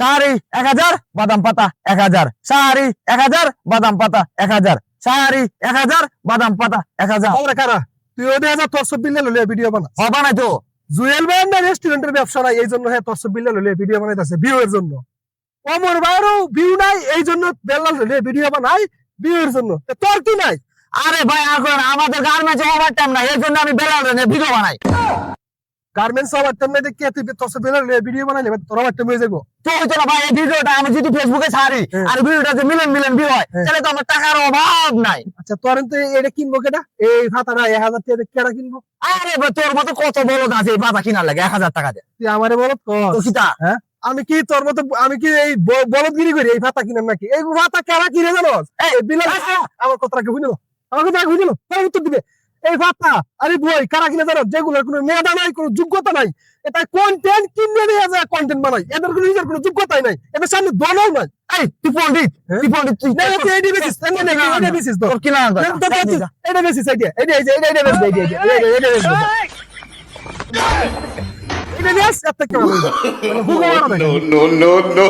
শাড়ি 1000, বাদাম পাতা 1000, শাড়ি 1000, বাদাম পাতা 1000, শাড়ি 1000, বাদাম পাতা 1000। ওরে কারা তুই ওদের হাজার তোর সব বিল্লে লইয়া ভিডিও বানা হবে না তো। জুয়েল ভাই না রেস্টুরেন্টের ব্যবসা নাই এই জন্য হ্যাঁ তোর সব বিল্লে লইয়া ভিডিও বানাইতেছে ভিউ এর জন্য। অমর ভাইয়েরও ভিউ নাই এই জন্য বেল্লাল লইয়া ভিডিও বানাই ভিউ এর জন্য। তোর কি নাই? আরে ভাই এখন আমাদের গার্মেন্টস ওভার টাইম নাই, এর জন্য আমি বেলাল রে ভিডিও বানাই। গার্মেন্টস আবার তেমনি দেখে তুই তোর সব বেল্লাল লইয়া ভিডিও বানাইলে তোর আবার তেমনি যাবো। তো হইতো না ভাই, এই ভিডিওটা আমি যদি ফেসবুকে ছাড়ি আর ভিডিওটা যে মিলিয়ন মিলিয়ন ভিউ হয় তাহলে তো আমার টাকার অভাব নাই। আচ্ছা তোর তো এটা কিনবো কেটা এই ভাতাটা 1000 টাকা কেটা কিনবো? আরে ভাই তোর মতো কত বড় আছে এই বাতা কিনার লাগে 1000 টাকা দিয়ে। তুই আমারে বলত তো কিতা হ্যাঁ আমি কি তোর মতো আমি কি এই বলদগিরি করি এই ভাতা কিনাম নাকি? এই ভাতা কারা কিনে জানোস? এই বিলাল আমার কথাটা বুঝলো আমার কথা বুঝলো তাই উত্তর দিবে এই ভাতা আরে বই কারা কিনে জানো যেগুলোর কোনো মেধা নাই কোনো যোগ্যতা নাই এটা কন্টেন্ট কিনে নিয়ে যায় কন্টেন্ট বানাই এদের কোনো নিজের কোনো যোগ্যতাই নাই এদের সামনে দলও নাই। এই তুই পণ্ডিত তুই পণ্ডিত তুই না তুই এইডি বেসিস না না এইডি বেসিস তো তোর কি না eighty basis eighty eighty eighty basis eighty eighty basis eighty base এত কি বলবো no, no, no, no.